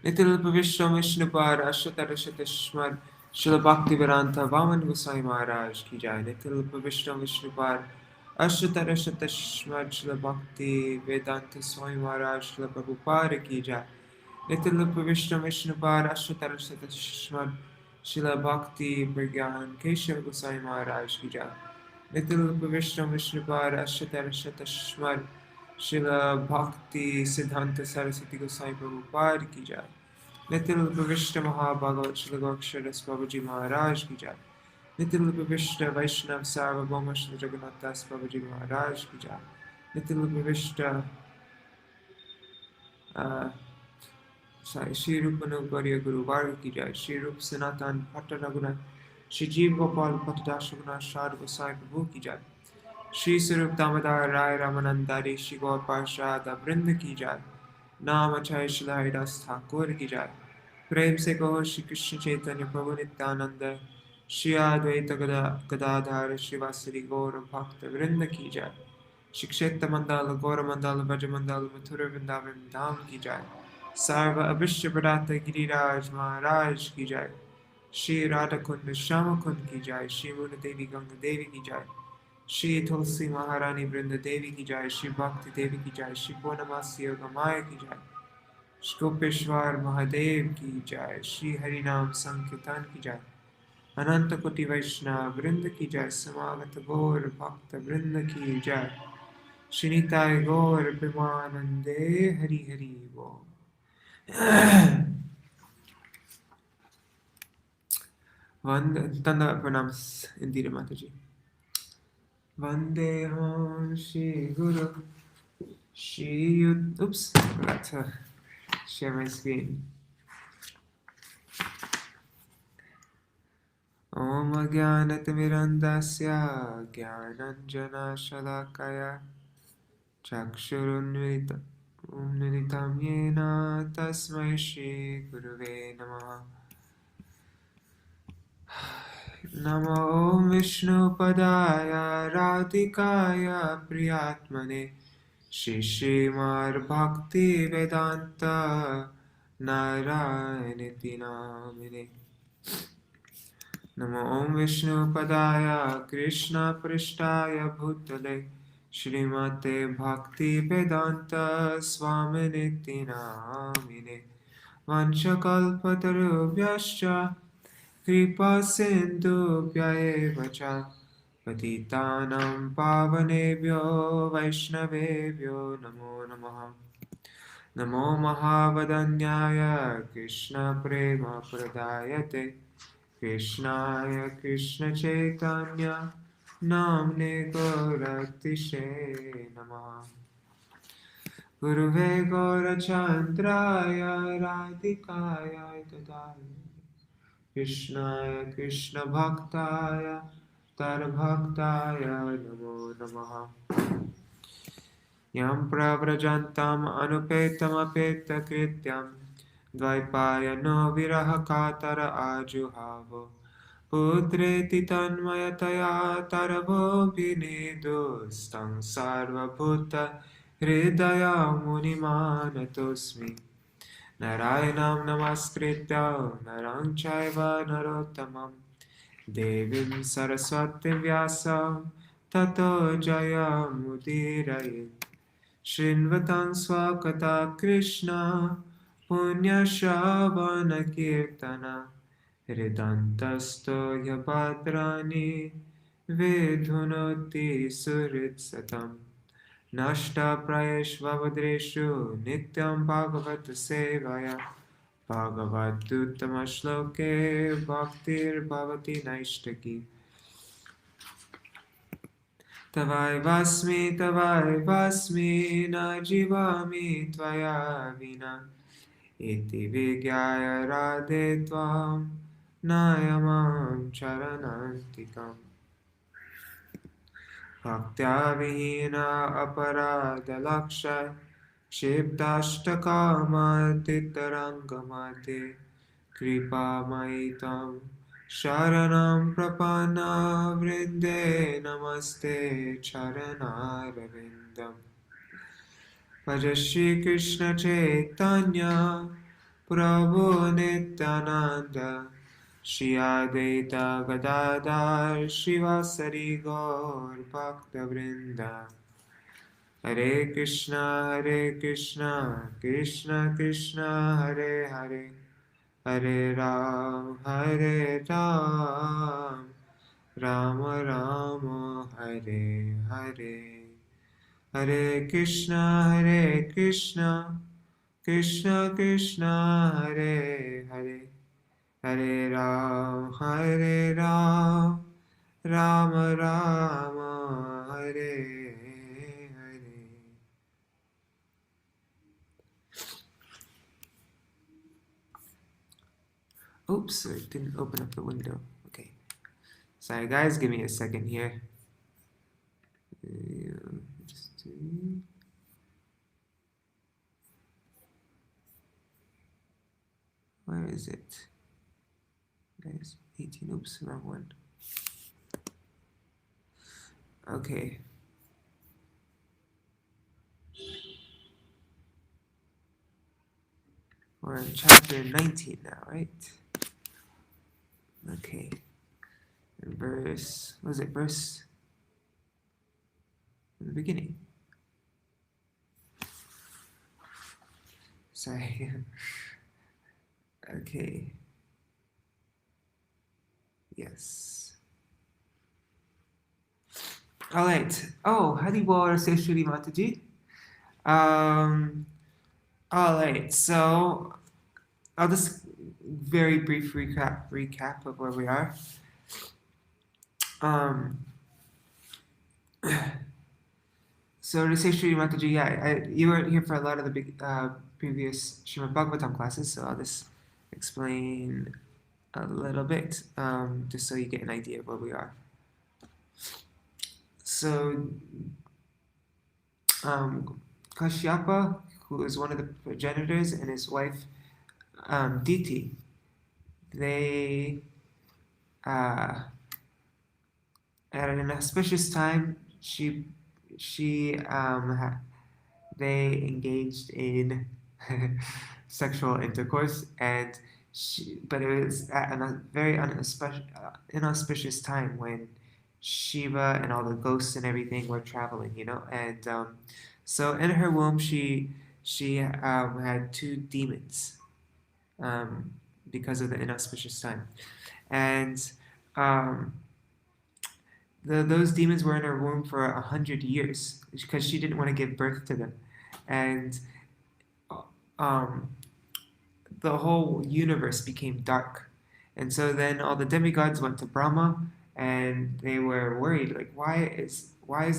Nitilpa Vishram Vishnupar Ashatarashatashmar Srila Bhakti Vedanta Vaman Gosai Maharaj Ki Jai. Nitilpa Vishram Vishnupar Ashatarashatashmar Srila Bhakti Vedanta Swami Maharaj Srila Prabhupada Ki Jai. Nitilpa Vishram Vishnupar Ashatarashatashmar Srila Bhakti Pragyan Keshav Gosai Maharaj Ki Jai. Nitilpa Vishram Vishnupar Ashatarashatashmar Srila Bhakti Siddhanta Saraswati Gosai Prabhupada Ki Jai. Nitil Vishnu Mahabhagavat Srila Gokshara Babaji Maharaj Ki Jai. Nitil Vishnu Vaishnav Sarvabhauma Srila Jagannath Das Babaji Maharaj Ki Jai. Nitil Vishnu Shri Rupa Nugariya Guru Varga Ki Jai. Shri Rupa Sanatan Bhatta Raghunath Shri Jeev Gopal Patadashaguna Shad Gosai Prabhu Ki Jai. Shri Sarup Damodar Rai Ramanandari Shri Gaur Parshada Vrinda Ki Jai. Nam Achay Shri Haridas Thakur Ki Jai. प्रेम से कहो श्री कृष्ण चैतन्य प्रभु नित्यानंद श्री अद्वैत गदाधर श्रीवासरी गौर भक्त वृंद की जाय। श्री क्षेत्र मंडल गौर मंडल ब्रज मंडल मथुरा वृंदावन धाम की जाय। सर्व अविश्य प्रदात गिरिराज महाराज की जाय। श्री राधा कुंड श्याम कुंड की जाय। श्री मुन देवी गंगा देवी की जाय। श्री तुलसी महारानी वृंद देवी की जाय। श्री भक्ति देवी की जाय। श्री पूर्णमासी योगमाया की जाय। गोपेश्वर महादेव की जय। श्री हरिनाम संकीर्तन की जय। अनंत कोटि वैष्णव वृंद की जय। समागत गौर भक्त वृंद की जय। श्री निताय गौर प्रेमानंदे हरि हरि बोल। तंदा प्रणाम इंदिरा माता जी। वंदे हम श्री गुरु Shri oops forgot to share my screen. Om Jnanatimirandasya Jnananjana-shalakaya Chakshurunmilitam Yena Tasmai Shri Gurave Namaha. Namo Om Vishnu Padaya Radhikaya Priyatmane Shri Śrīmad-Bhakti Vedanta Narayaniti Namine. Namo Om Vishnu Padaya Krishna Prishtaya Bhutale Śrīmate Bhakti Vedanta Swaminiti Namine. Vanchakalpatarubhyascha Kripa Sindhubhya eva cha Patitanam Pavanebhyo Vaishnavebhyo Namo Namaha. Namo Mahavadanyaya Krishna Prema Pradayate Krishnaya Krishna Chaitanya Namne Gauratishe Namaha. Guruve Gaurachandraya Radhikaya Tadaya Krishnaya Krishna Bhaktaya Tarabhaktaya Namo Namaha. Yam Pravrajantam Anupetam Apeta Krityam Dvaipayano Virahakatara Ajuhavo Putreti Tanmayataya Taravo Vinidustam Sarvabhuta Hridaya Munimanatosmi. Narayanam Namaskritya Narang Chaiva Narottamam Devim Saraswati Vyasam Tato Jayamudiraye. Shrinvatam Swakata Krishna Punya Shravana Kirtana Hridantasto Yabadrani Vidhunoti Suritsatam. Nashta Prayeshvavadreshu Nityam Bhagavat Sevaya Bhagavaduttama Shloke Bhaktir Bhavati Naishtaki. Tavai Vasmi Na Jivami Tvaya Vina Iti Vigyaya Radhe Tvam Nayamam Charanantikam. Bhaktya Vihina Aparada Lakshay Kshiptastakama Titarangamate Kripa Maitam Sharanam Prapana Vrinde Namaste Charanaravindam. Bhaja Shri Krishna Chaitanya Prabhu Nityananda, Shri Advaita Gadadhar, Shivasari Gaur Bhakta Vrinda. Hare Krishna, Krishna Krishna, Hare Hare, Hare Ram, Rama Rama, Hare Hare. Hare Krishna, Krishna Krishna, Hare Hare, Hare Ram, Rama Rama, Hare Hare. Oops, it didn't open up the window. Okay. Sorry guys, give me a second here. Where is it? There's 18, oops, wrong one. Okay. We're in chapter 19 now, right? Okay. Verse, was it verse in the beginning? Sorry. Okay. Yes. All right. Oh, Haribol says Shri Mataji. All right. So I'll just very brief recap of where we are. So to say Shri Mataji, yeah, you weren't here for a lot of the big previous Śrīmad-Bhāgavatam classes, so I'll just explain a little bit, just so you get an idea of where we are. So, Kashyapa, who is one of the progenitors, and his wife, Diti, they, at an auspicious time, they engaged in sexual intercourse, but it was at a very inauspicious time when Shiva and all the ghosts and everything were traveling, and so in her womb she had two demons, because of the inauspicious time, and those demons were in her womb for 100 years because she didn't want to give birth to them, and the whole universe became dark, and so then all the demigods went to Brahma, and they were worried, like, why is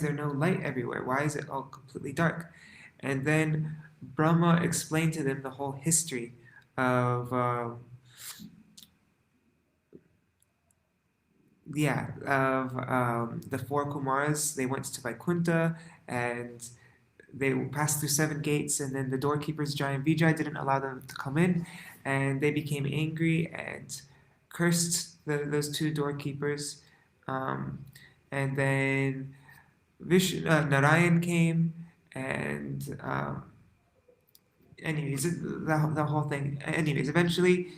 there no light everywhere? Why is it all completely dark? And then Brahma explained to them the whole history of the four Kumaras. They went to Vaikuntha, and they passed through 7 gates, and then the doorkeepers, Jai and Vijay, didn't allow them to come in, and they became angry and cursed those 2 doorkeepers. And then Narayan came, and anyways, the whole thing. Anyways, eventually,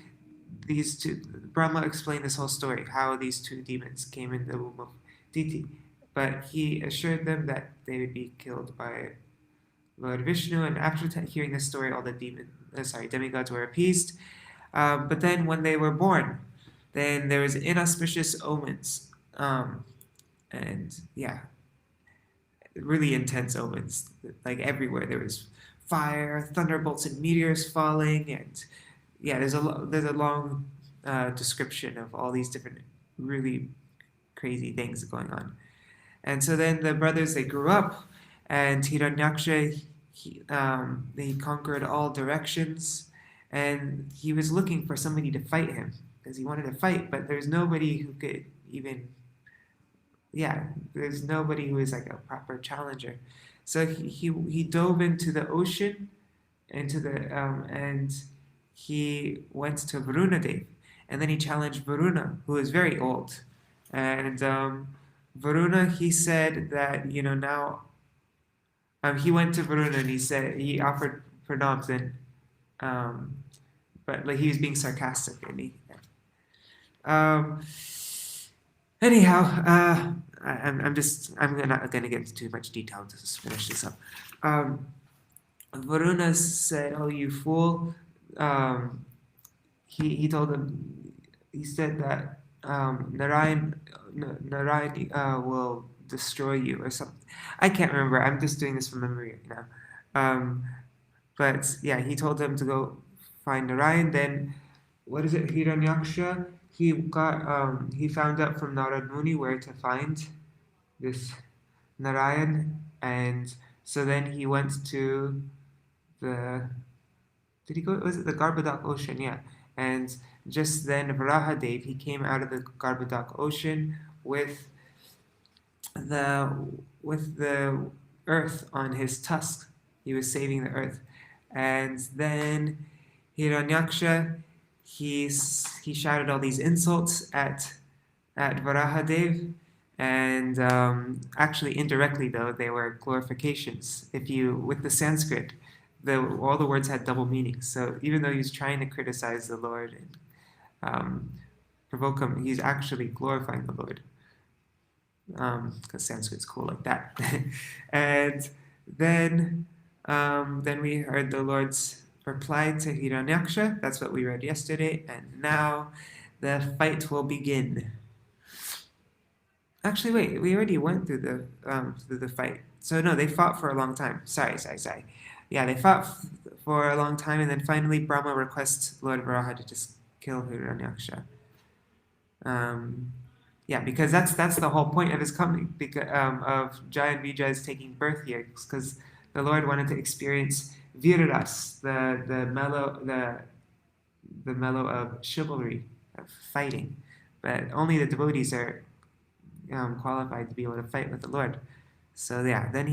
Brahma explained this whole story, how these 2 demons came in the womb of Diti, but he assured them that they would be killed by Lord Vishnu, and after hearing this story, all the demigods were appeased. But then when they were born, then there was inauspicious omens, and yeah, really intense omens, like everywhere. There was fire, thunderbolts, and meteors falling, and yeah, there's a long description of all these different really crazy things going on. And so then the brothers, they grew up, and Hiranyaksa, he conquered all directions, and he was looking for somebody to fight him because he wanted to fight, but there's nobody who could even, there's nobody who is like a proper challenger. So he dove into the ocean, and he went to Varaha-deva, and then he challenged Varuna, who is very old, and Varuna, he said that, now, he went to Varuna, and he offered pranams, and but like he was being sarcastic, and anyhow, I'm not gonna get into too much detail to just finish this up. Varuna said, "Oh, you fool!" He told him. He said that Narayan will destroy you or something. I can't remember. I'm just doing this from memory right now. But yeah, he told him to go find Narayan. Then, what is it? Hiranyaksa. He found out from Narad Muni where to find this Narayan, and so then he went to the. Did he go? Was it the Garbhodak Ocean? Yeah, and just then Varaha-deva, he came out of the Garbhodak Ocean with the earth on his tusk. He was saving the earth, and then Hiranyaksa, he shouted all these insults at Varaha-deva, and actually indirectly though they were glorifications. If you with the Sanskrit, all the words had double meanings. So even though he was trying to criticize the Lord and provoke him, he's actually glorifying the Lord. Because Sanskrit's cool like that. And then we heard the Lord's reply to Hiranyaksa. That's what we read yesterday. And now the fight will begin. Actually, wait, we already went through the fight. So no, they fought for a long time. Sorry. Yeah, they fought for a long time, and then finally Brahma requests Lord Varaha to just kill Hiranyaksa. Yeah, because that's the whole point of his coming, because of Jai and Vijay's taking birth here, because the Lord wanted to experience Viraras, the mellow of chivalry, of fighting, but only the devotees are qualified to be able to fight with the Lord. So yeah, then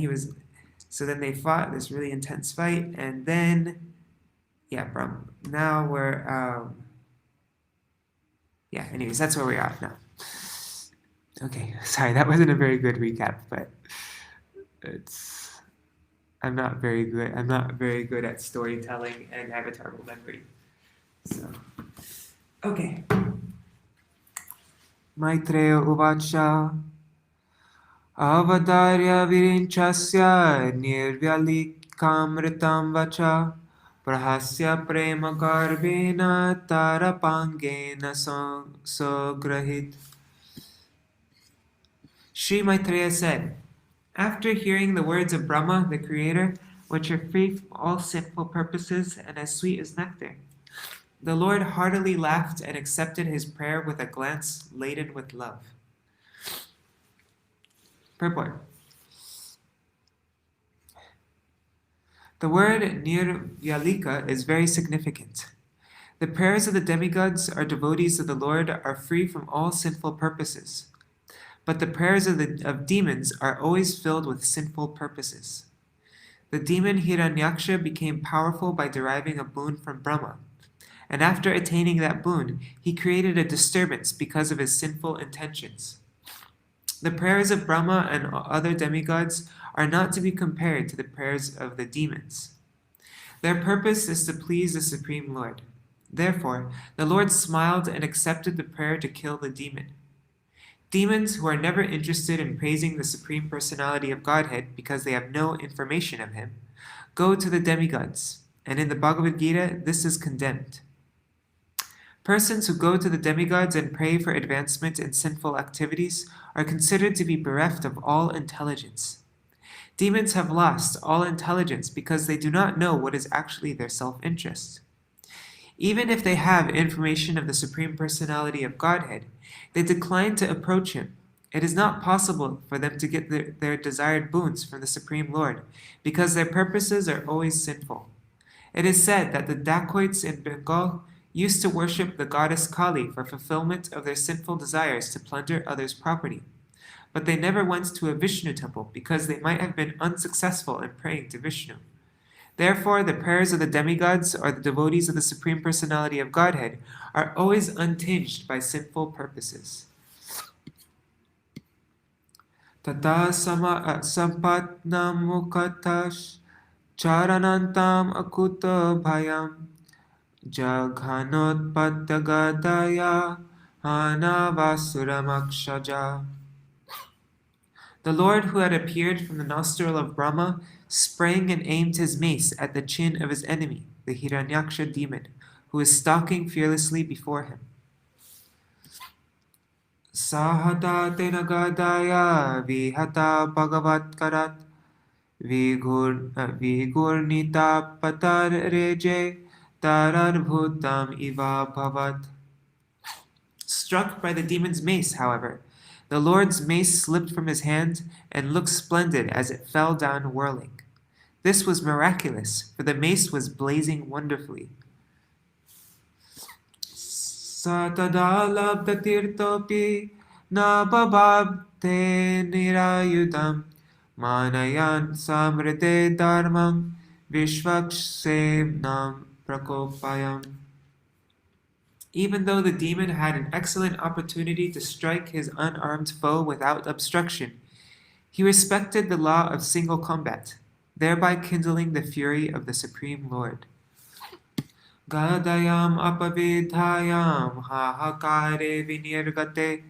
they fought this really intense fight, and then now we're anyways, that's where we're at now. Okay, sorry, that wasn't a very good recap, but I'm not very good at storytelling, and I have a terrible memory. So okay. Maitreya uvacha avadarya virinchasya nirvyalikamritam vacha prahasya prema garbena tarapangena sograhit. Sri Maitreya said, after hearing the words of Brahma, the Creator, which are free from all sinful purposes and as sweet as nectar, the Lord heartily laughed and accepted his prayer with a glance laden with love. Purport. The word Nirvyalika is very significant. The prayers of the demigods or devotees of the Lord are free from all sinful purposes, but the prayers of demons are always filled with sinful purposes. The demon Hiranyaksha became powerful by deriving a boon from Brahma, and after attaining that boon, he created a disturbance because of his sinful intentions. The prayers of Brahma and other demigods are not to be compared to the prayers of the demons. Their purpose is to please the Supreme Lord. Therefore, the Lord smiled and accepted the prayer to kill the demon. Demons, who are never interested in praising the Supreme Personality of Godhead because they have no information of him, go to the demigods, and in the Bhagavad Gita, this is condemned. Persons who go to the demigods and pray for advancement in sinful activities are considered to be bereft of all intelligence. Demons have lost all intelligence because they do not know what is actually their self-interest. Even if they have information of the Supreme Personality of Godhead, they decline to approach him. It is not possible for them to get their desired boons from the Supreme Lord, because their purposes are always sinful. It is said that the dacoits in Bengal used to worship the goddess Kali for fulfillment of their sinful desires to plunder others' property. But they never went to a Vishnu temple because they might have been unsuccessful in praying to Vishnu. Therefore, the prayers of the demigods or the devotees of the Supreme Personality of Godhead are always untinged by sinful purposes. Tata sampatnam mukatash charanantam akuta bhayam Jaghanotpadagadaya Hanavasuramakshaya. The Lord, who had appeared from the nostril of Brahma, sprang and aimed his mace at the chin of his enemy, the Hiranyaksa demon, who was stalking fearlessly before him. Sahata tenagadaya vihata bhagavatkarat vigurnita patar reje tararbhutam iva bhavat. Struck by the demon's mace, however, the Lord's mace slipped from his hand and looked splendid as it fell down whirling. This was miraculous, for the mace was blazing wonderfully. Satadalabdatirtopi nabababte nirayudam manayan samrite dharmam vishvaksevnam prakopayam. Even though the demon had an excellent opportunity to strike his unarmed foe without obstruction, he respected the law of single combat, thereby kindling the fury of the Supreme Lord. Gadayam apavidhayam hahakare vinirgate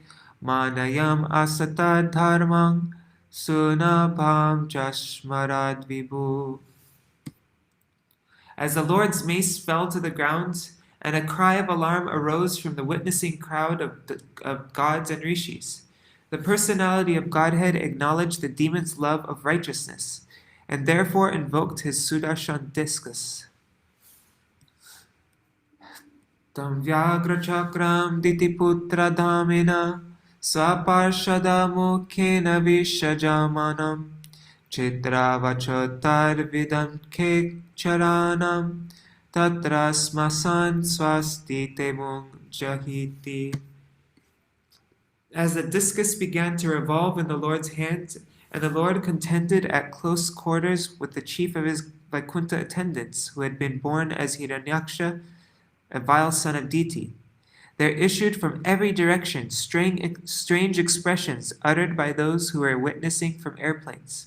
manayam asata dharmang sunabham chashmarad vibhu. As the Lord's mace fell to the ground, and a cry of alarm arose from the witnessing crowd of gods and rishis, the personality of Godhead acknowledged the demon's love of righteousness, and therefore invoked his Sudarshan discus. Tam vyagra chakram ditiputra dhamina swaparshada mukhena vishajamanam chitravachotar vidam ke charanam tatra smasan swasti temung jahiti. As the discus began to revolve in the Lord's hand, and the Lord contended at close quarters with the chief of his Vaikuntha attendants, who had been born as Hiranyaksha, a vile son of Diti, there issued from every direction strange expressions uttered by those who were witnessing from airplanes.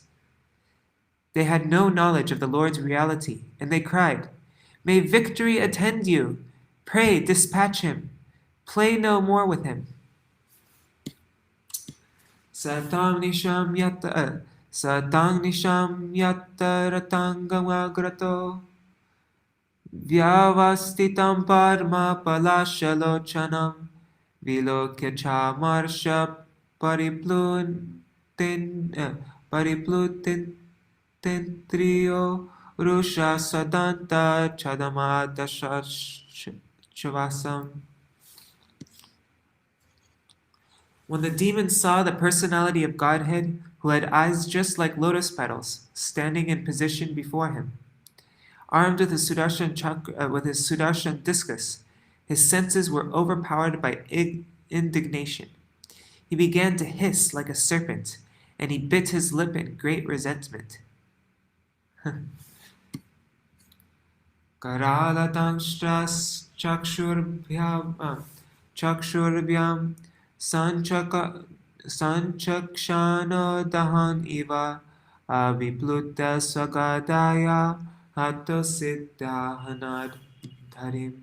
They had no knowledge of the Lord's reality, and they cried, "May victory attend you! Pray, dispatch him! Play no more with him!" Satang nisham yatta ratangamagrato Vyavastitam parma palashalochanam vilokya chamarsha pariplutentriyo rusha sadanta chadamadashavasam. When the demon saw the personality of Godhead, who had eyes just like lotus petals, standing in position before him, armed with his Sudarshan discus, his senses were overpowered by indignation. He began to hiss like a serpent, and he bit his lip in great resentment. Karalatangstras chakshurbyam sanchakshano dahan iva abhipluta swagadaya hatosiddhahanad dharim.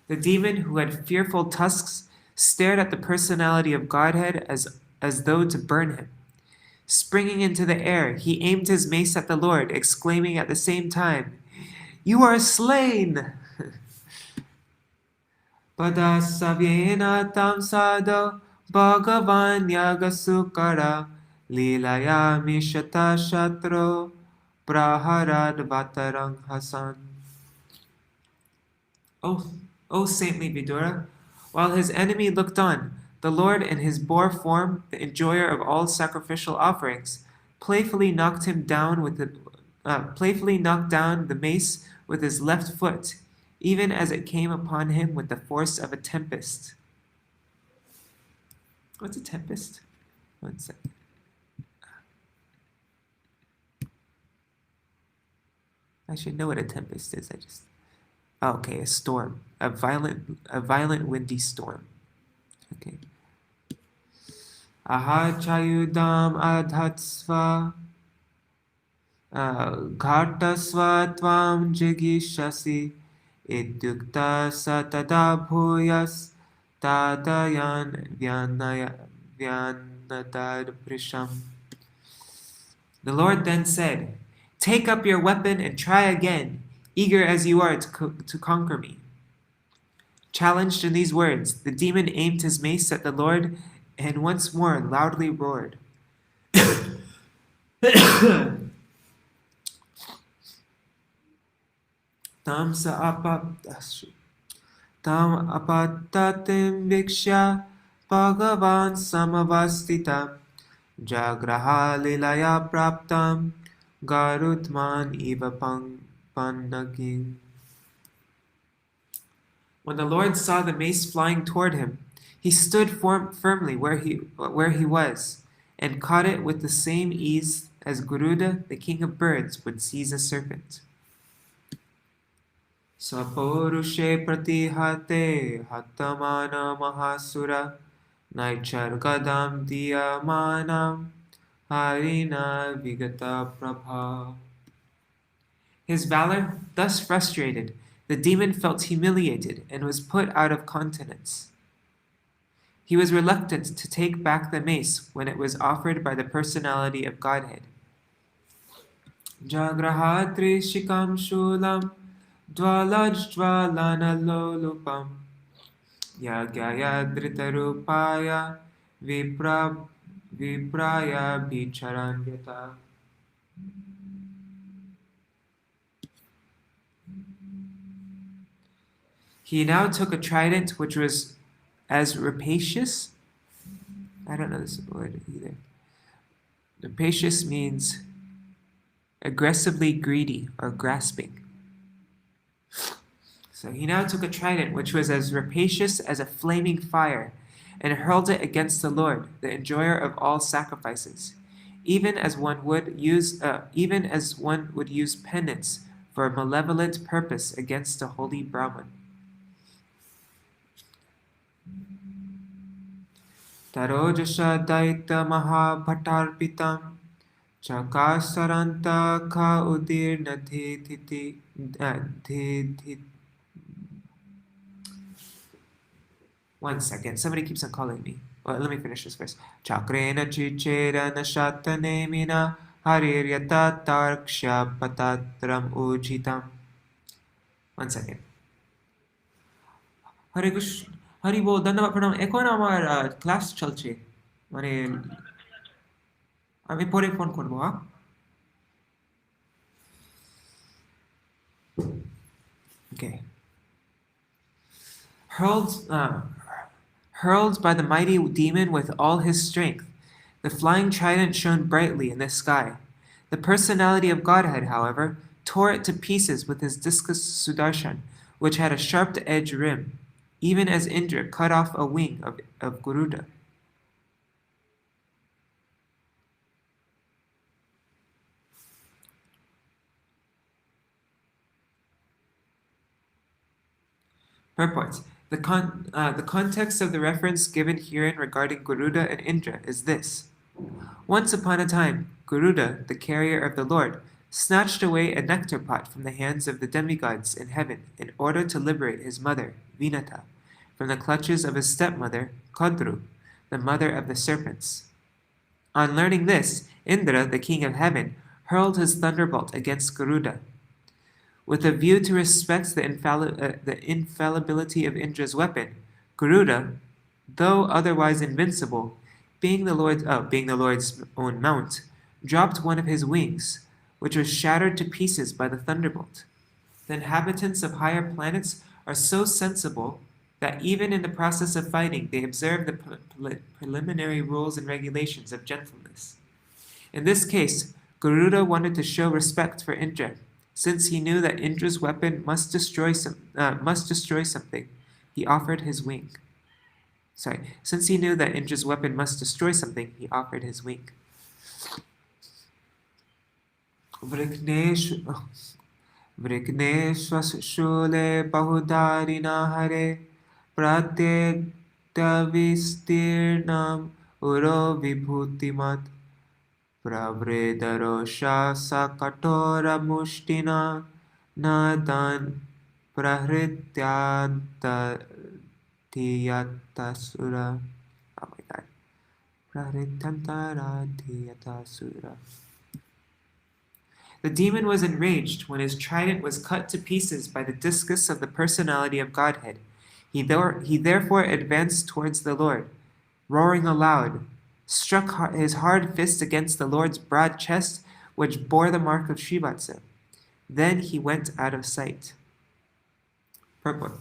The demon, who had fearful tusks, stared at the personality of Godhead as though to burn him. Springing into the air, he aimed his mace at the Lord, exclaiming at the same time, "You are slain!" Padasavyena tamsado bhagavan yagasukara lilaya mishata shatro praharad-vatarang hasan. O saintly Vidura, while his enemy looked on, the Lord in his boar form, the enjoyer of all sacrificial offerings, playfully knocked down the mace with his left foot, even as it came upon him with the force of a tempest. What's a tempest? One second. I should know what a tempest is. Okay, a storm, a violent windy storm. Okay. Ahachayudam adhatsva ghatasva tvam jigishasi Ityukta satada bhuyas tadayan vyanatad prisham. The Lord then said, "Take up your weapon and try again, eager as you are to conquer me." Challenged in these words, the demon aimed his mace at the Lord and once more loudly roared. Tam apatatim vikshya Bhagavan samavastita Jagraha lilaya praptam Garutman iva pannagin. When the Lord saw the mace flying toward him, he stood firmly where he was, and caught it with the same ease as Garuda, the king of birds, would seize a serpent. Saporushe pratihate hattamana mahasura Naichar gadam diyamanam harina vigata prabha. His valor thus frustrated, the demon felt humiliated and was put out of countenance. He was reluctant to take back the mace when it was offered by the personality of Godhead. Jagrahatri shikam shulam dvalajvalanalolupam Yagyaya dhritarupaya vipraya bicharanyata. He now took a trident which was as rapacious. I don't know this word either. Rapacious means aggressively greedy or grasping. So he now took a trident which was as rapacious as a flaming fire, and hurled it against the Lord, the enjoyer of all sacrifices, even as one would use penance for a malevolent purpose against a holy Brahman. Tarojasha daita mahabhatarpitam chakasaranta ka udirna dhiti. One second, somebody keeps on calling me. Well, let me finish this verse. Chakrena chichera nashattanemina hariryata tarksha patatram ujitam. One second. Hare Krishna, Hari Bol, Dandavad Pranam. এখন আমার class চলছে, মানে আমি পরে phone করব। Okay. Hurled by the mighty demon with all his strength, the flying trident shone brightly in the sky. The personality of Godhead, however, tore it to pieces with his discus Sudarshan, which had a sharp-edged rim, even as Indra cut off a wing of Garuda. Purport. The context of the reference given herein regarding Garuda and Indra is this. Once upon a time, Garuda, the carrier of the Lord, snatched away a nectar pot from the hands of the demigods in heaven in order to liberate his mother, Vinata, from the clutches of his stepmother, Kadru, the mother of the serpents. On learning this, Indra, the king of heaven, hurled his thunderbolt against Garuda. With a view to respect the infallibility of Indra's weapon, Garuda, though otherwise invincible, being the Lord's own mount, dropped one of his wings, which was shattered to pieces by the thunderbolt. The inhabitants of higher planets are so sensible that even in the process of fighting, they observe the preliminary rules and regulations of gentleness. In this case, Garuda wanted to show respect for Indra. Since he knew that Indra's weapon must destroy something, he offered his wing. Since he knew that Indra's weapon must destroy something, he offered his wing. Vrikneshwashule bahudarina hare pratyektavistirnam uro vibhutimat Pravredarosha sakatora mushtina nadan prahrityantayatasura. Oh my god. Prahrityantayatasura. The demon was enraged when his trident was cut to pieces by the discus of the personality of Godhead. He therefore advanced towards the Lord, roaring aloud, struck his hard fist against the Lord's broad chest, which bore the mark of Shrivatsa. Then he went out of sight. Purport.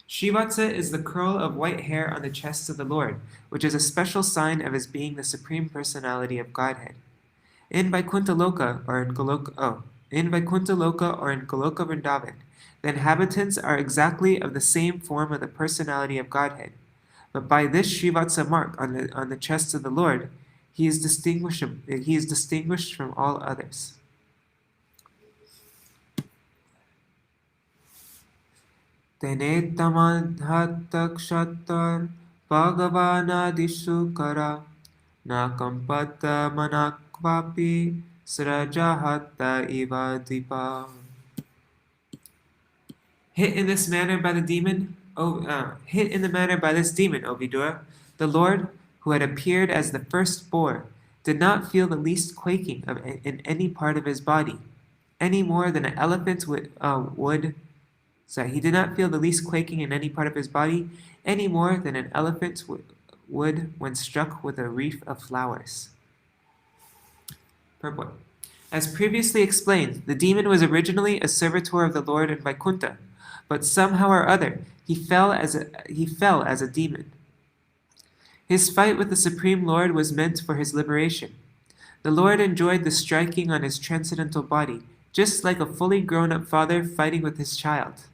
Shrivatsa is the curl of white hair on the chest of the Lord, which is a special sign of his being the Supreme Personality of Godhead. In Vaikuntha Loka or in Goloka Vrindavan, the inhabitants are exactly of the same form of the personality of Godhead. But by this Shrivatsa mark on the chest of the Lord, he is distinguished from all others. Tenetamandhatakshatar Bhagavanadisukara Nakampata Manakvapi Srajahata Iva Dipa. Hit in this manner by this demon, O Vidura, the Lord, who had appeared as the first boar, did not feel the least quaking in any part of his body, any more than an elephant would. He did not feel the least quaking in any part of his body, any more than an elephant would when struck with a wreath of flowers. Purport. As previously explained, the demon was originally a servitor of the Lord in Vaikuntha, but somehow or other he fell as a demon. His fight with the Supreme Lord was meant for his liberation. The Lord enjoyed the striking on his transcendental body, just like a fully grown-up father fighting with his child.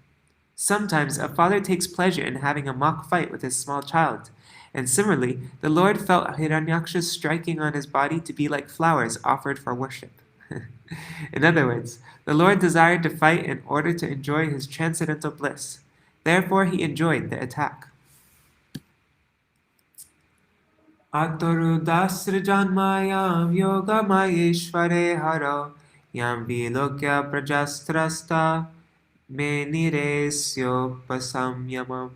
Sometimes a father takes pleasure in having a mock fight with his small child, and similarly, the Lord felt Hiranyaksha's striking on his body to be like flowers offered for worship. In other words, the Lord desired to fight in order to enjoy his transcendental bliss. Therefore, he enjoyed the attack. Atorudasrijanmayam yoga mayeshvare haro yam vilokya prajastrasta me niresyo pasamyamam.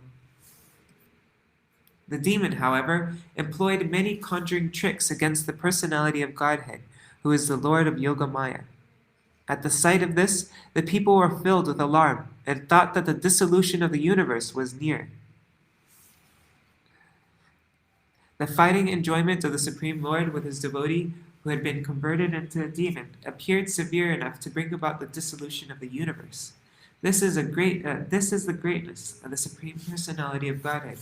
The demon, however, employed many conjuring tricks against the personality of Godhead, who is the Lord of Yoga Maya. At the sight of this, the people were filled with alarm and thought that the dissolution of the universe was near. The fighting enjoyment of the Supreme Lord with his devotee, who had been converted into a demon, appeared severe enough to bring about the dissolution of the universe. This is the greatness of the Supreme Personality of Godhead.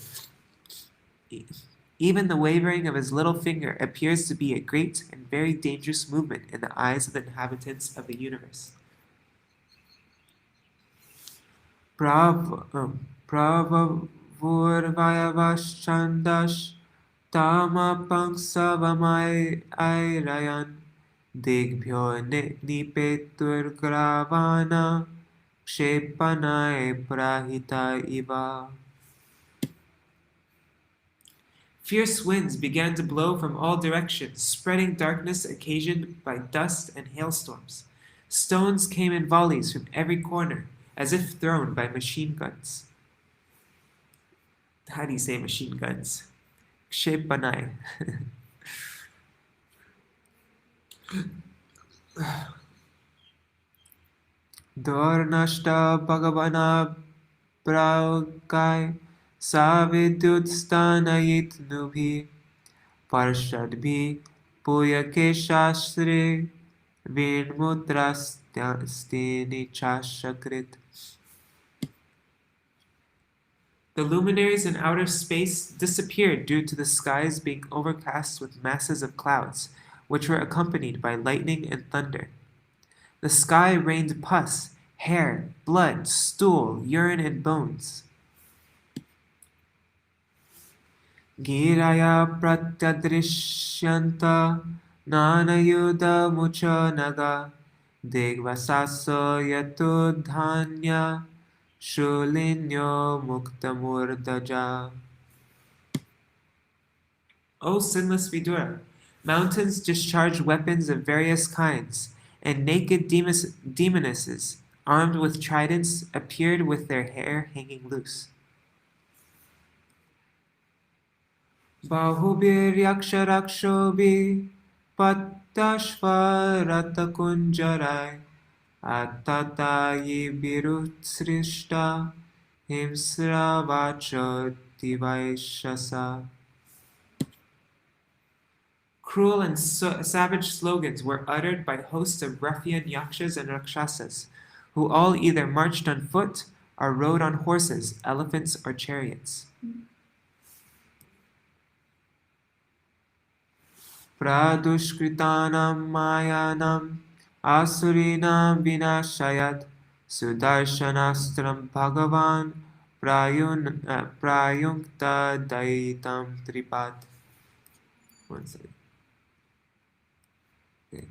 Even the wavering of his little finger appears to be a great and very dangerous movement in the eyes of the inhabitants of the universe. Pravavurvayavashchandash tamapangsavamai airayan digbhyo nipetur gravana kshepanai prahita iva. Fierce winds began to blow from all directions, spreading darkness occasioned by dust and hailstorms. Stones came in volleys from every corner, as if thrown by machine guns. How do you say machine guns? Kshepanai. Dornashta Bhagavana Praukai Savidyutstanayit Nubhi Parshadbhi Puyake Shastre Vinmudrastini Chashakrit. The luminaries in outer space disappeared due to the skies being overcast with masses of clouds, which were accompanied by lightning and thunder. The sky rained pus, hair, blood, stool, urine, and bones. Giraya pratyadrishyanta nanayuda mucha naga digvasaso yatudhanya shulinyo muktamurdaja. O sinless Vidura, mountains discharged weapons of various kinds, and naked demonesses armed with tridents, appeared with their hair hanging loose. Bahubir-yaksha-rakshobir pattashvaratakunjarai attatayi-birutsrishta himsravacho-divaishasa. Cruel and savage slogans were uttered by hosts of ruffian yakshas and rakshasas, who all either marched on foot or rode on horses, elephants, or chariots. Pradushkritanam mayanam asurinam vinashayat sudarshanastram bhagavan prayunkta daitam tripat. One second. Okay.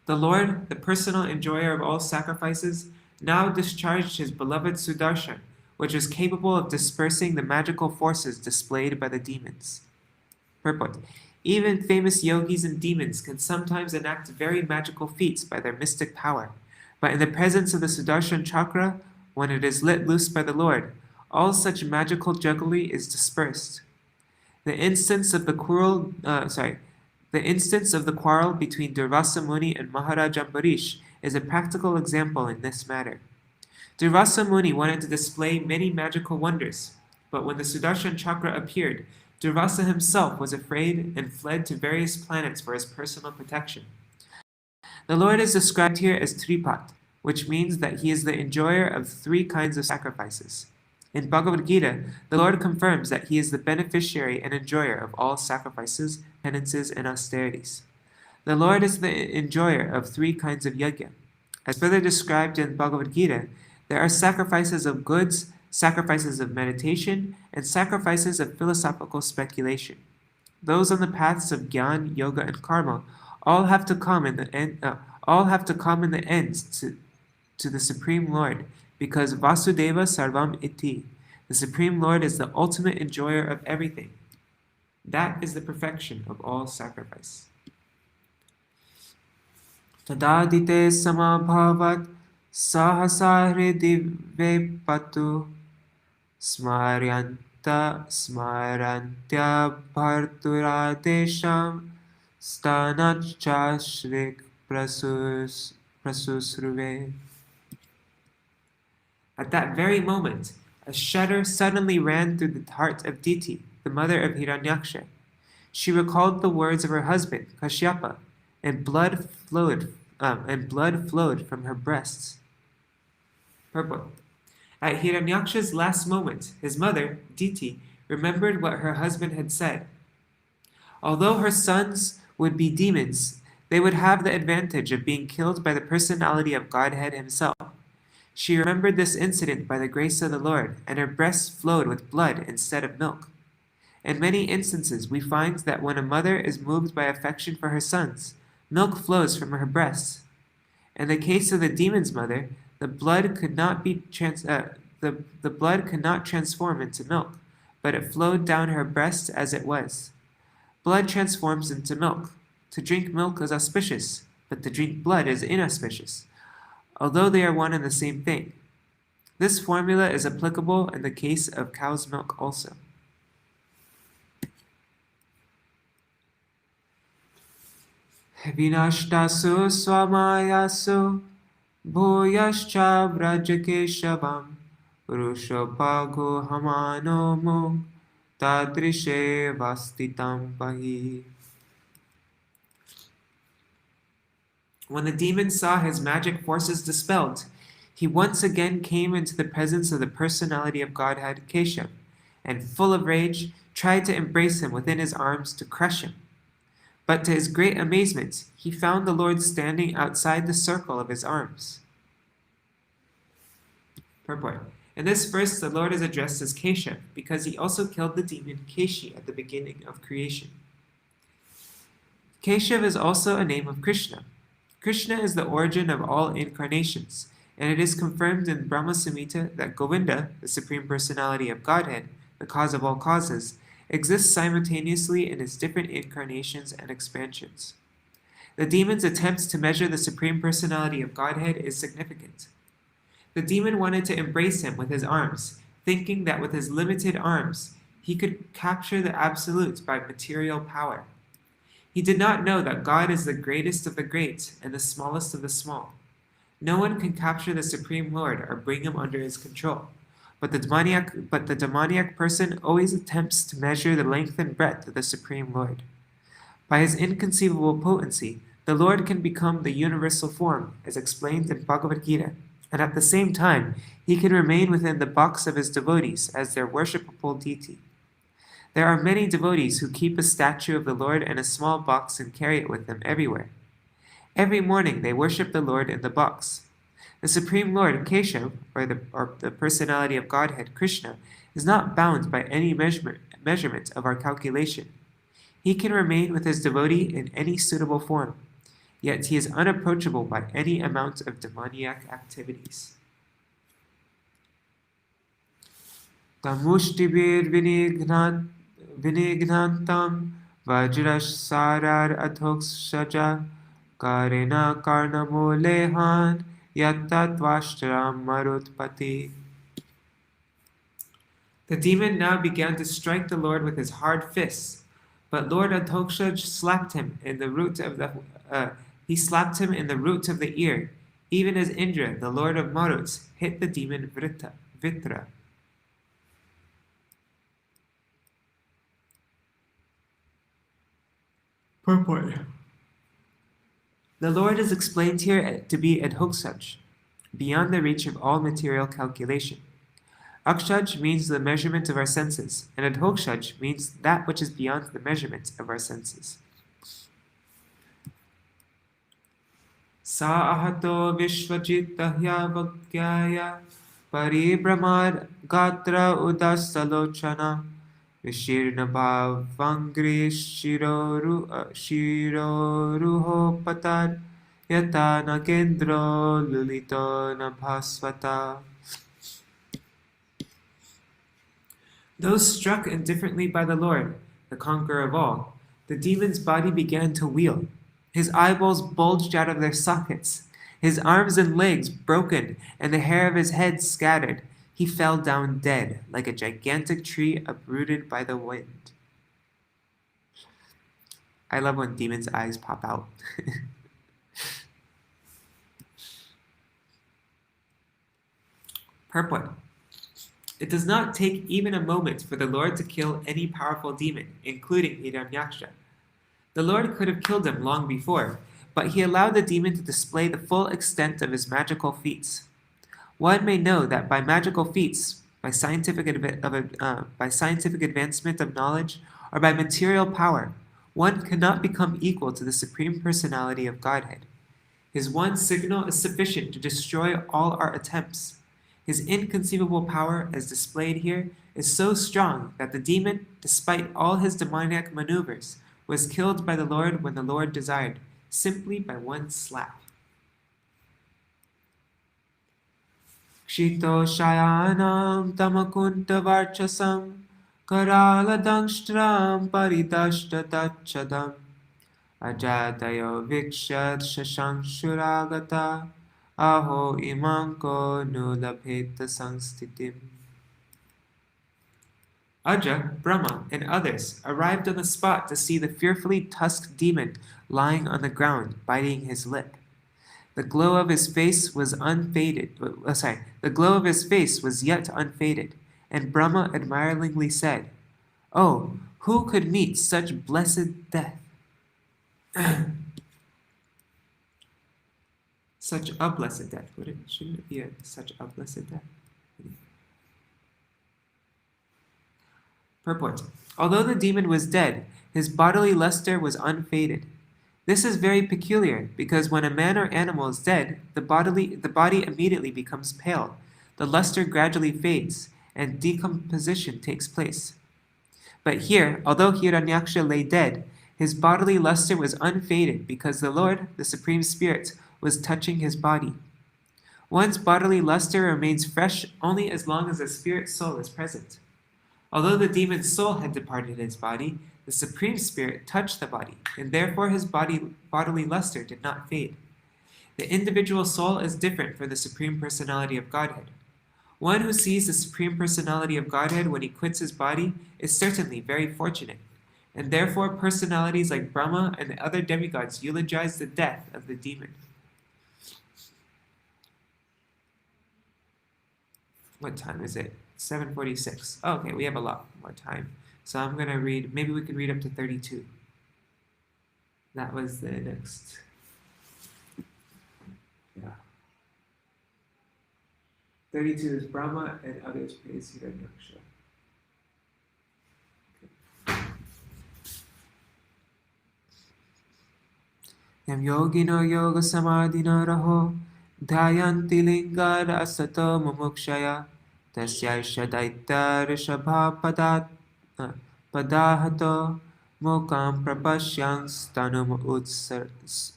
The Lord, the personal enjoyer of all sacrifices, now discharged his beloved Sudarshan, which was capable of dispersing the magical forces displayed by the demons. Purport. Even famous yogis and demons can sometimes enact very magical feats by their mystic power, but in the presence of the Sudarshan chakra, when it is let loose by the Lord, all such magical jugglery is dispersed. The instance of the quarrel between Durvasa Muni and Maharaja Ambarish is a practical example in this matter. Durvasa Muni wanted to display many magical wonders, but when the Sudarshan chakra appeared, Durvasa himself was afraid and fled to various planets for his personal protection. The Lord is described here as Tripat, which means that he is the enjoyer of three kinds of sacrifices. In Bhagavad Gita, the Lord confirms that he is the beneficiary and enjoyer of all sacrifices, penances, and austerities. The Lord is the enjoyer of three kinds of yajna. As further described in Bhagavad Gita, there are sacrifices of goods, sacrifices of meditation, and sacrifices of philosophical speculation. Those on the paths of Gyan, Yoga, and Karma all have to come in the end to the Supreme Lord, because Vasudeva Sarvam Iti, the Supreme Lord is the ultimate enjoyer of everything. That is the perfection of all sacrifice. Tadadite samabhavat sahasahridive patu smarantya bharturadesham stanachashrik prasusruve. At that very moment, a shudder suddenly ran through the heart of Diti, the mother of Hiranyaksa. She recalled the words of her husband, Kashyapa, and blood flowed from her breasts. Purport. At Hiranyaksha's last moment, his mother, Diti, remembered what her husband had said. Although her sons would be demons, they would have the advantage of being killed by the personality of Godhead himself. She remembered this incident by the grace of the Lord, and her breasts flowed with blood instead of milk. In many instances, we find that when a mother is moved by affection for her sons, milk flows from her breasts. In the case of the demon's mother, the blood could not transform into milk, but it flowed down her breast as it was. Blood transforms into milk. To drink milk is auspicious, but to drink blood is inauspicious, although they are one and the same thing. This formula is applicable in the case of cow's milk also. Vinashtasu swamayasu bhuyascha vrajakeshavam rushopago hamano mung tadrishe vastitam pahi. When the demon saw his magic forces dispelled, he once again came into the presence of the personality of Godhead, Keshav, and full of rage, tried to embrace him within his arms to crush him. But to his great amazement, he found the Lord standing outside the circle of his arms. Purport. In this verse, the Lord is addressed as Keshav, because he also killed the demon Keshi at the beginning of creation. Keshav is also a name of Krishna. Krishna is the origin of all incarnations, and it is confirmed in Brahma Samhita that Govinda, the Supreme Personality of Godhead, the cause of all causes, exists simultaneously in his different incarnations and expansions. The demon's attempts to measure the Supreme Personality of Godhead is significant. The demon wanted to embrace him with his arms, thinking that with his limited arms, he could capture the Absolute by material power. He did not know that God is the greatest of the great and the smallest of the small. No one can capture the Supreme Lord or bring him under his control. But the demoniac person always attempts to measure the length and breadth of the Supreme Lord. By his inconceivable potency, the Lord can become the universal form, as explained in Bhagavad Gita, and at the same time, he can remain within the box of his devotees as their worshipable deity. There are many devotees who keep a statue of the Lord in a small box and carry it with them everywhere. Every morning they worship the Lord in the box. The Supreme Lord, Keshav, or the personality of Godhead, Krishna, is not bound by any measurement of our calculation. He can remain with his devotee in any suitable form, yet he is unapproachable by any amount of demoniac activities. Tamushtibir vinignantam vajrasarar adhokshaja karena karnamulehan yattatvashtram marutpati. The demon now began to strike the Lord with his hard fists, but Lord Adhokshaj slapped him in the root of the ear, even as Indra, the Lord of Maruts, hit the demon Vitra. Purport. The Lord is explained here to be Adhokshaj, beyond the reach of all material calculation. Akshaj means the measurement of our senses, and Adhokshaj means that which is beyond the measurement of our senses. Sa ahato vishvajitahya vagyaya paribramad gatra udasalochana vishirna bhavangri shiroruho patad yata nagendro lulito nabhasvata. Those struck indifferently by the Lord, the conqueror of all, the demon's body began to wheel. His eyeballs bulged out of their sockets, his arms and legs broken, and the hair of his head scattered. He fell down dead, like a gigantic tree uprooted by the wind. I love when demons' eyes pop out. Purport. It does not take even a moment for the Lord to kill any powerful demon, including Hiranyaksa. The Lord could have killed him long before, but he allowed the demon to display the full extent of his magical feats. One may know that by magical feats, by scientific advancement of knowledge, or by material power, one cannot become equal to the Supreme Personality of Godhead. His one signal is sufficient to destroy all our attempts. His inconceivable power, as displayed here, is so strong that the demon, despite all his demoniac maneuvers, was killed by the Lord when the Lord desired, simply by one slap. Kshito shayanam tamakunta varchasam karaladangstram paridashtatachadam ajatayo vikshad shashanshuragata aho imanko nulabheta sangstitim. Aja, Brahma, and others arrived on the spot to see the fearfully tusked demon lying on the ground, biting his lip. The glow of his face was yet unfaded, and Brahma admiringly said, "Oh, who could meet such blessed death?" Such a blessed death. Shouldn't it be such a blessed death? Purport. Although the demon was dead, his bodily luster was unfaded. This is very peculiar, because when a man or animal is dead, the body immediately becomes pale, the luster gradually fades, and decomposition takes place. But here, although Hiranyaksha lay dead, his bodily luster was unfaded, because the Lord, the Supreme Spirit, was touching his body. One's bodily luster remains fresh only as long as the spirit soul is present. Although the demon's soul had departed his body, the Supreme Spirit touched the body, and therefore his bodily luster did not fade. The individual soul is different for the Supreme Personality of Godhead. One who sees the Supreme Personality of Godhead when he quits his body is certainly very fortunate, and therefore personalities like Brahma and the other demigods eulogize the death of the demon. What time is it? 7:46. Oh, okay, we have a lot more time. So I'm going to read, maybe we could read up to 32. That was the next. Yeah. 32 is Brahma and others praise Hiranyaksa. Yam yogino yoga samadhina raho dhyayanti lingad asato mumukshaya tasyaisha daitya rishabha padahato mokam prapashyans tanum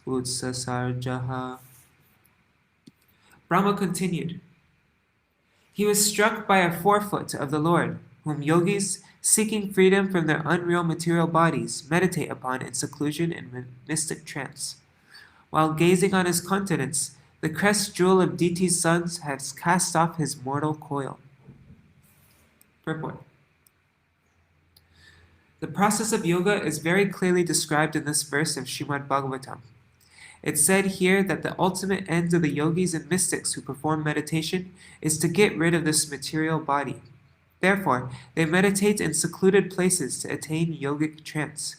utsasarjaha. Brahma continued, he was struck by a forefoot of the Lord, whom yogis, seeking freedom from their unreal material bodies, meditate upon in seclusion and mystic trance. While gazing on his countenance, the crest jewel of Diti's sons has cast off his mortal coil. Purport. The process of yoga is very clearly described in this verse of Śrīmad-Bhāgavatam. It's said here that the ultimate end of the yogis and mystics who perform meditation is to get rid of this material body. Therefore, they meditate in secluded places to attain yogic trance.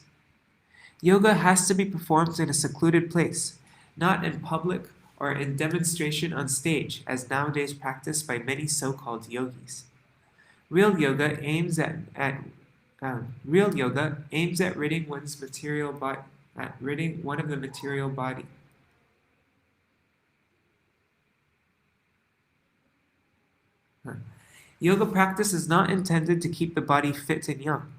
Yoga has to be performed in a secluded place, not in public or in demonstration on stage, as nowadays practiced by many so-called yogis. Real yoga aims at ridding one's material body. Ridding one of the material body. Yoga practice is not intended to keep the body fit and young.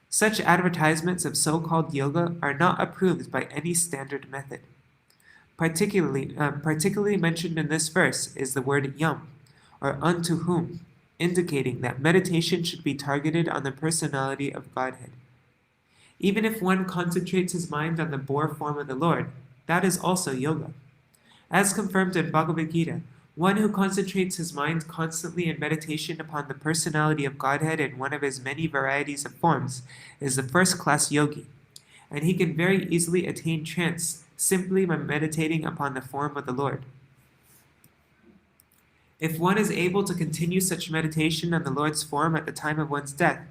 Such advertisements of so-called yoga are not approved by any standard method. Particularly mentioned in this verse is the word yam, or unto whom, indicating that meditation should be targeted on the personality of Godhead. Even if one concentrates his mind on the boar form of the Lord, that is also yoga. As confirmed in Bhagavad Gita, one who concentrates his mind constantly in meditation upon the personality of Godhead in one of his many varieties of forms is the first-class yogi, and he can very easily attain trance simply by meditating upon the form of the Lord. If one is able to continue such meditation on the Lord's form at the time of one's death,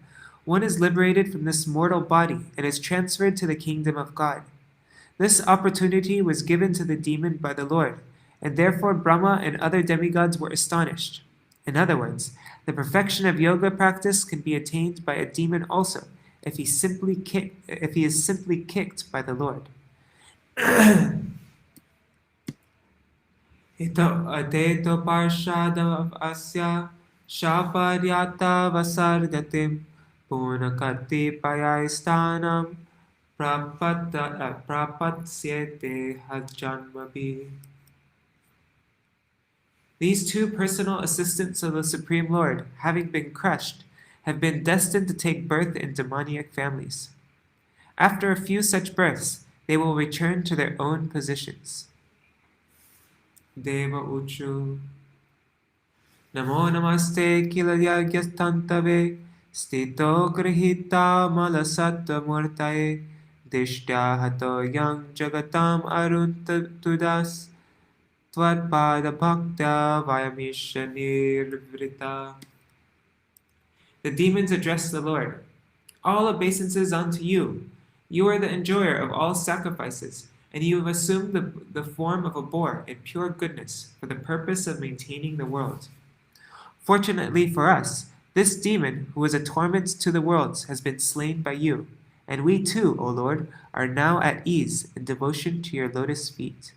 one is liberated from this mortal body and is transferred to the kingdom of God. This opportunity was given to the demon by the Lord, and therefore Brahma and other demigods were astonished. In other words, the perfection of yoga practice can be attained by a demon also, if he is simply kicked by the Lord. Ito adeto parshadav asya shaparyata vasargatim Purnakati payaistanam prapatyete hajanmabi. These two personal assistants of the Supreme Lord, having been crushed, have been destined to take birth in demoniac families. After a few such births, they will return to their own positions. Deva Uchu Namo Namaste Kilayagyastantave Stito grihita malasatta murtaye dishtya hato yang jagatam aruntudas tvatpada bhaktya vayamisha nirvrita. The demons address the Lord. All obeisances unto you. You are the enjoyer of all sacrifices, and you have assumed the form of a boar in pure goodness for the purpose of maintaining the world. Fortunately for us, this demon, who was a torment to the worlds, has been slain by you, and we too, O Lord, are now at ease in devotion to your lotus feet.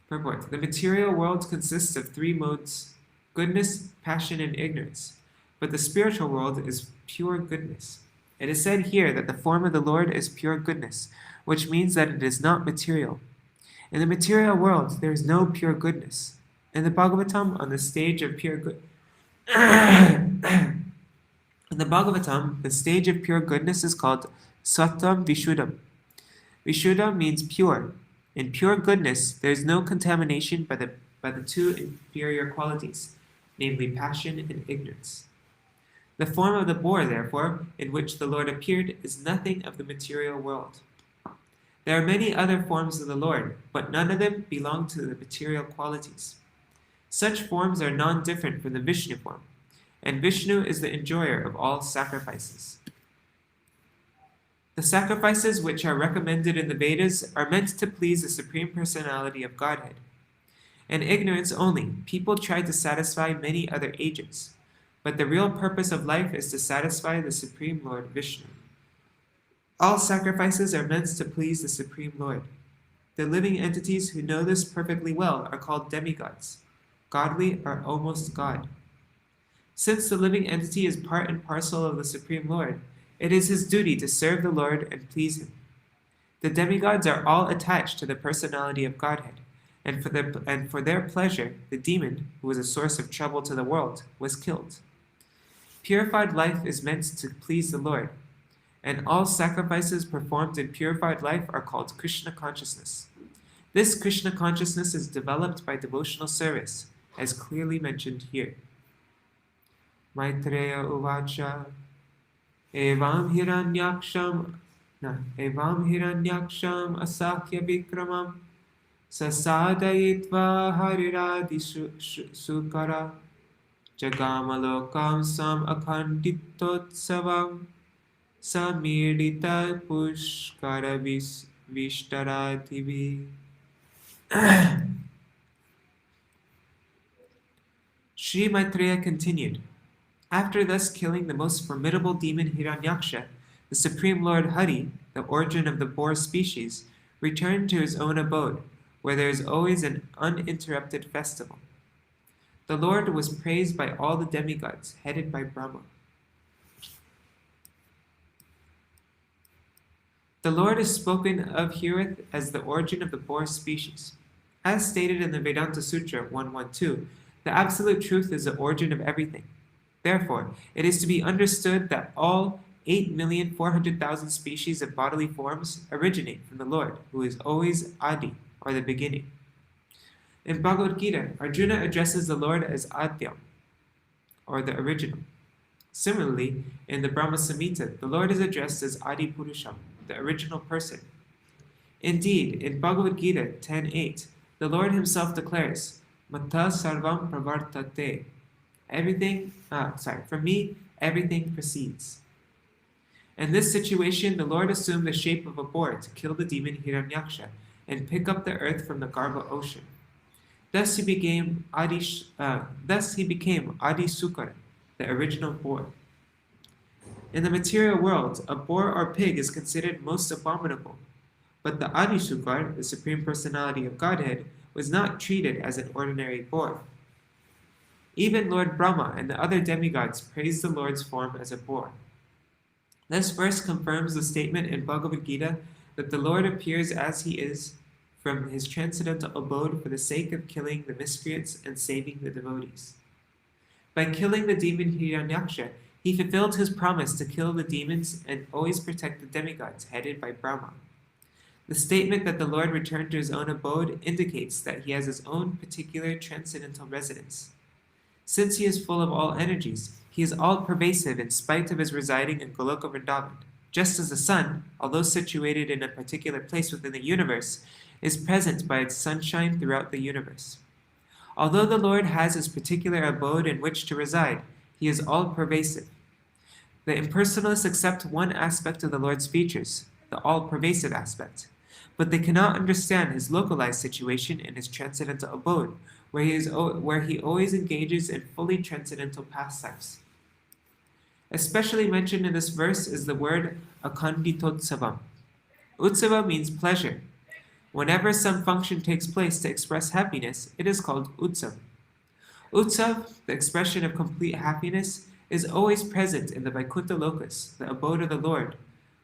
Purport. The material world consists of three modes: goodness, passion, and ignorance. But the spiritual world is pure goodness. It is said here that the form of the Lord is pure goodness, which means that it is not material. In the material world, there is no pure goodness. In the Bhagavatam, on the stage of pure good, in In the Bhagavatam, the stage of pure goodness is called Sattvam Vishuddham. Vishuddha means pure. In pure goodness, there is no contamination by the two inferior qualities, namely passion and ignorance. The form of the boar, therefore, in which the Lord appeared, is nothing of the material world. There are many other forms of the Lord, but none of them belong to the material qualities. Such forms are non-different from the Vishnu form, and Vishnu is the enjoyer of all sacrifices. The sacrifices which are recommended in the Vedas are meant to please the Supreme Personality of Godhead. In ignorance only, people try to satisfy many other agents, but the real purpose of life is to satisfy the Supreme Lord Vishnu. All sacrifices are meant to please the Supreme Lord. The living entities who know this perfectly well are called demigods, godly or almost God. Since the living entity is part and parcel of the Supreme Lord, it is his duty to serve the Lord and please him. The demigods are all attached to the personality of Godhead, and for their pleasure, the demon, who was a source of trouble to the world, was killed. Purified life is meant to please the Lord, and all sacrifices performed in purified life are called Krishna consciousness. This Krishna consciousness is developed by devotional service, as clearly mentioned here. Maitreya Uvacha Evam Hiranyaksham Asakya Vikramam Sasadayitva Hariradi Sukara Jagamalokam Sam Akhanditotsavam Samirita Pushkara Vishtaradivi. Sri Maitreya continued, after thus killing the most formidable demon Hiranyaksha, the Supreme Lord Hari, the origin of the boar species, returned to his own abode, where there is always an uninterrupted festival. The Lord was praised by all the demigods, headed by Brahma. The Lord is spoken of herewith as the origin of the boar species. As stated in the Vedanta Sutra 112, the absolute truth is the origin of everything. Therefore, it is to be understood that all 8,400,000 species of bodily forms originate from the Lord, who is always Adi, or the beginning. In Bhagavad Gita, Arjuna addresses the Lord as Adyam, or the original. Similarly, in the Brahma Samhita, the Lord is addressed as Adi Purusham, the original person. Indeed, in Bhagavad Gita 10.8, the Lord himself declares, Mata sarvam pravartate. From me, everything proceeds. In this situation, the Lord assumed the shape of a boar to kill the demon Hiranyaksha and pick up the earth from the Garbha ocean. Thus he became Adi Sukara, the original boar. In the material world, a boar or pig is considered most abominable, but the Adi Sukar, the Supreme Personality of Godhead, was not treated as an ordinary boar. Even Lord Brahma and the other demigods praised the Lord's form as a boar. This verse confirms the statement in Bhagavad Gita that the Lord appears as he is from his transcendental abode for the sake of killing the miscreants and saving the devotees. By killing the demon Hiranyaksha, he fulfilled his promise to kill the demons and always protect the demigods headed by Brahma. The statement that the Lord returned to his own abode indicates that he has his own particular transcendental residence. Since he is full of all energies, he is all-pervasive in spite of his residing in Goloka Vrindavan, just as the sun, although situated in a particular place within the universe, is present by its sunshine throughout the universe. Although the Lord has his particular abode in which to reside, he is all-pervasive. The impersonalists accept one aspect of the Lord's features, the all-pervasive aspect, but they cannot understand his localized situation in his transcendental abode, where he always engages in fully transcendental pastimes. Especially mentioned in this verse is the word akhanditotsavam. Utsava means pleasure. Whenever some function takes place to express happiness, it is called utsav. Utsav, the expression of complete happiness, is always present in the Vaikuntha Lokas, the abode of the Lord,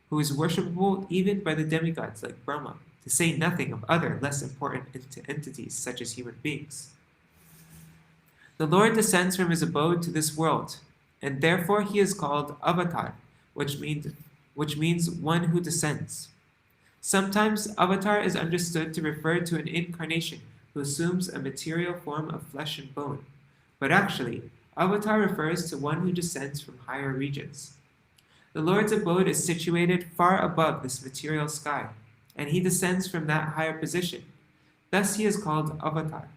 who is worshipable even by the demigods like Brahma, to say nothing of other less important entities such as human beings. The Lord descends from his abode to this world, and therefore he is called Avatar, which means one who descends. Sometimes Avatar is understood to refer to an incarnation who assumes a material form of flesh and bone, but actually, Avatar refers to one who descends from higher regions. The Lord's abode is situated far above this material sky, and he descends from that higher position. Thus he is called Avatar.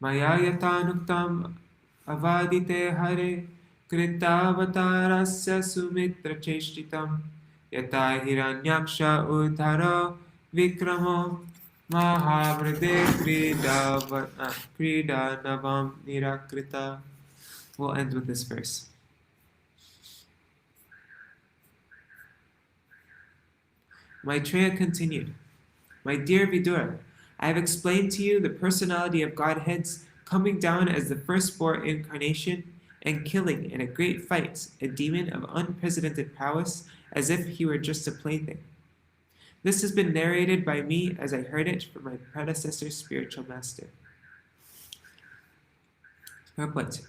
Mayayatanuktam avadite hare kritavatarasya sumitra cheshtitam yata Hiranyaksa uddhara vikramo mahavrade kridanavam nirakrita. We'll end with this verse. Maitreya continued, "My dear Vidura, I have explained to you the personality of Godheads coming down as the firstborn incarnation and killing in a great fight a demon of unprecedented prowess as if he were just a plaything. This has been narrated by me as I heard it from my predecessor spiritual master." Purport.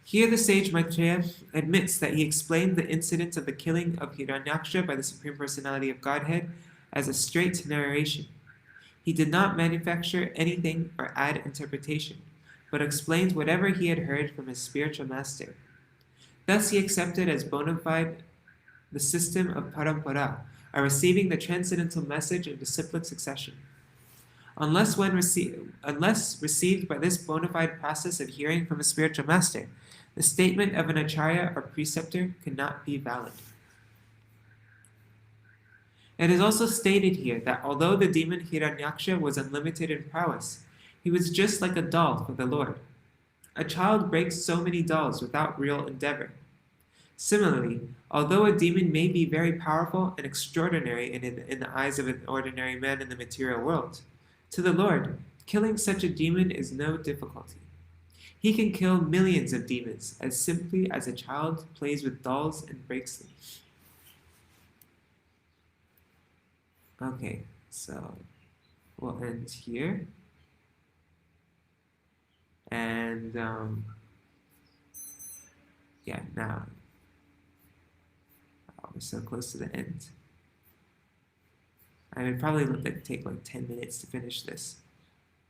Here the sage Maitreya admits that he explained the incident of the killing of Hiranyaksa by the Supreme Personality of Godhead as a straight narration. He did not manufacture anything or add interpretation, but explained whatever he had heard from his spiritual master. Thus he accepted as bona fide the system of parampara, or receiving the transcendental message in disciplic succession. Unless received by this bona fide process of hearing from a spiritual master, the statement of an acharya or preceptor cannot be valid. It is also stated here that although the demon Hiranyaksa was unlimited in prowess, he was just like a doll for the Lord. A child breaks so many dolls without real endeavor. Similarly, although a demon may be very powerful and extraordinary in the eyes of an ordinary man in the material world, to the Lord, killing such a demon is no difficulty. He can kill millions of demons as simply as a child plays with dolls and breaks them. Okay, so we'll end here. And now we're so close to the end. I would probably take like 10 minutes to finish this,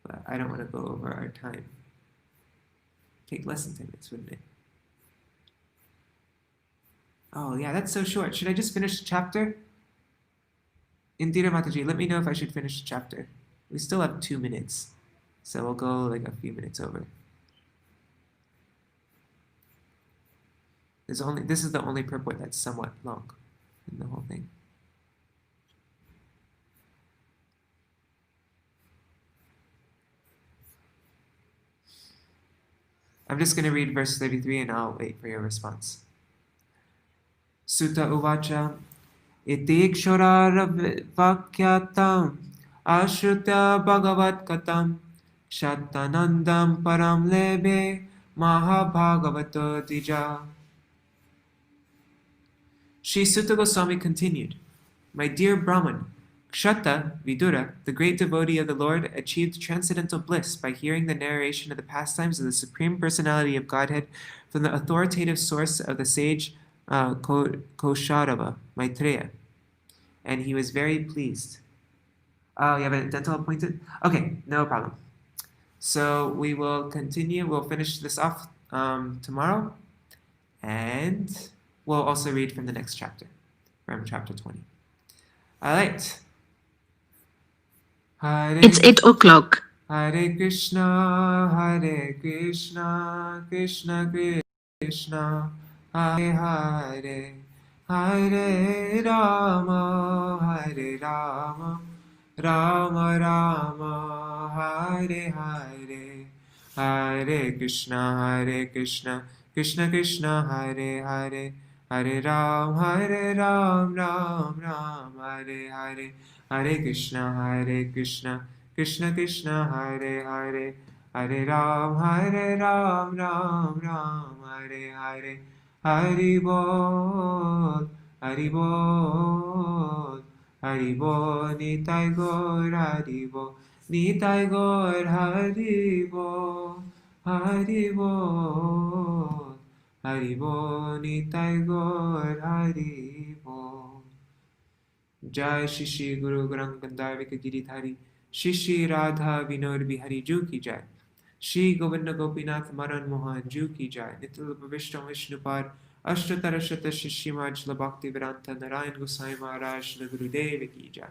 but I don't want to go over our time. Take less than 10 minutes, wouldn't it? Oh yeah, that's so short. Should I just finish the chapter? Indira Mataji, let me know if I should finish the chapter. We still have 2 minutes, so we'll go like a few minutes over. This is the only purport that's somewhat long in the whole thing. I'm just going to read verse 33 and I'll wait for your response. Sutta uvacha itikshara vakyatam ashruta bhagavat katam shatanandam param lebe mahabhagavato dija. Sri Sutta Goswami continued, "My dear Brahman, Kshata, Vidura, the great devotee of the Lord, achieved transcendental bliss by hearing the narration of the pastimes of the Supreme Personality of Godhead from the authoritative source of the sage Kosharava, Maitreya, and he was very pleased." Oh, you have a dental appointment? Okay, no problem. So we will continue. We'll finish this off tomorrow, and we'll also read from the next chapter, from chapter 20. All right. It's 8 o'clock. Hare Krishna, Krishna Krishna, Hare Hare, Hare Rama, Rama Rama, Hare Hare, Hare Krishna, Krishna Krishna, Hare Hare, Hare Ram, Ram Ram, Hare Hare, Hare Krishna, Krishna Krishna, Hare Hare, Hare Ram, Ram Ram, Hare Hare, Hari Bol, Hari Bol, Hari Bol, Nitai Gaur, Hari Bol, Nitai Gaur, Hari Bol, Haribol, Haribol, Nitai Gaur, Haribol. Jai Shishi Guru Gauranga Gandharvika Giridhari Shishi Radha Vinod Bihari Ju Ki Jai. Shri Govinda Gopinath Maran Mohan Ju Ki Jai. Nitya Vishnu Vishnupad Ashtatara Shata Shishimad Shla Bhakti Vedanta Narayan Gosai Maharaj Shla Gurudeva Ki Jai.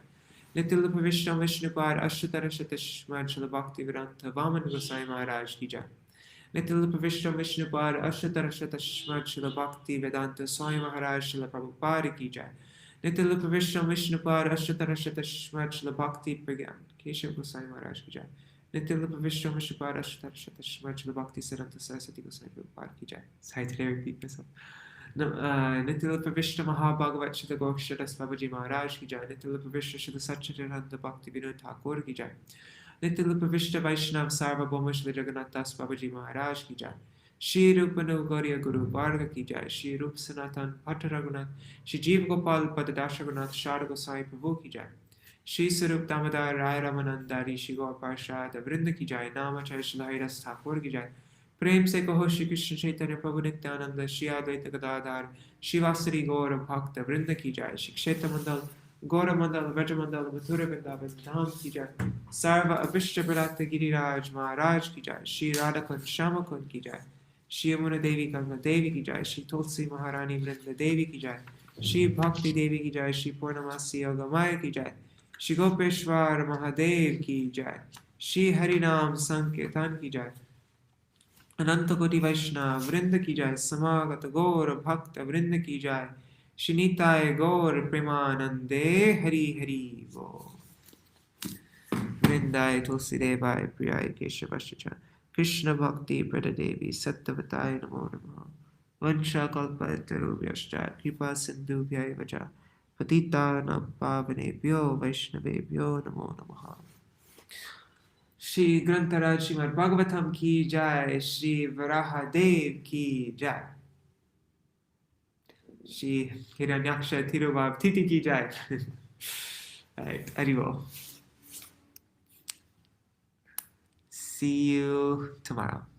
Nitya Vishnu Vishnupad Ashtatara Shata Shishimad Shla Bhakti Vedanta Vaman Gosai Maharaj Ki Jai. Nitya Vishnu Vishnupad Ashtatara Shata Shishimad Shla Bhakti Vedanta Swami Maharaj Shla Prabhupada Ki Jai. Nitya Vishnu Vishnupad Ashtatara Shata Shishimad Shla Bhakti Pragyan Keshav Gosai Maharaj Ki Jai. Nitya Vishnu Vishnupad Ashtatara Shata Shishimad Shla Bhakti Siddhanta Saraswati Gosai Prabhupada Ki Jai. Sorry, today I repeat myself. Nitya Vishnu Mahabhagavat Shata Gokshata Babaji Maharaj Ki Jai. Nitya Vishnu Shata Satchidananda Bhakti Vinod Thakur Ki Jai. Nitya Vishnu Vaishnav Sarvabhauma Shri Jagannath Das Babaji Maharaj Ki Jai. Shri Rupanu Gauriya Guru Varga Ki Jai. Shri Rup Sanatan Bhatta Raghunath. Shri Jeev Gopal Padadash Raghunath Shara Gosai Prabhu Ki Jai. Shri Sarup Damodar Rai Ramanandari Shri Gaur Parshad Vrinda Ki Jai. Namachay Shlairas Thakur Ki Jai. प्रेम से कहो श्री कृष्ण चैतन्य प्रभु नित्यानंद श्री अद्वैत गदाधर शिवासरी गौर भक्त वृंद की जय। श्री क्षेत्र मंडल गौर मंडल व्रज मंडल मथुरा वृंदावन धाम की जय। सर्व अभिष्ट प्रदात गिरिराज महाराज की जय। श्री राधा कुंज श्याम कुंज की जय। श्री यमुना देवी गंगा देवी की जय। श्री तुलसी महारानी वृंद देवी की जय। श्री भक्ति देवी की जय। श्री पूर्णमासी अगमाय की जय। श्री गोपेश्वर महादेव की जय। श्री हरिनाम संकीर्तन की जय। अनंत कोटि वैष्णव वृंद की जय। समागत गौर भक्त वृंद की जय। श्री निताय गौर प्रेमानंदे हरि हरि बोल। वृंदाय तुलसीदेवाय प्रियाय केशवश्च कृष्ण भक्ति प्रददेवी सत्यवताय नमो नमः। वंशाकल्पतरुभ्यश्च कृपा सिन्धुभ्यैव च पतितानां पावनेभ्यो वैष्णवेभ्यो नमो नमः। श्री ग्रंथराज श्रीमद्-भागवतम की जय। श्री वराह-देव की जय। श्री हिरण्यक्ष थिरुभाव तिथि की जय। हरि बोल। See you tomorrow.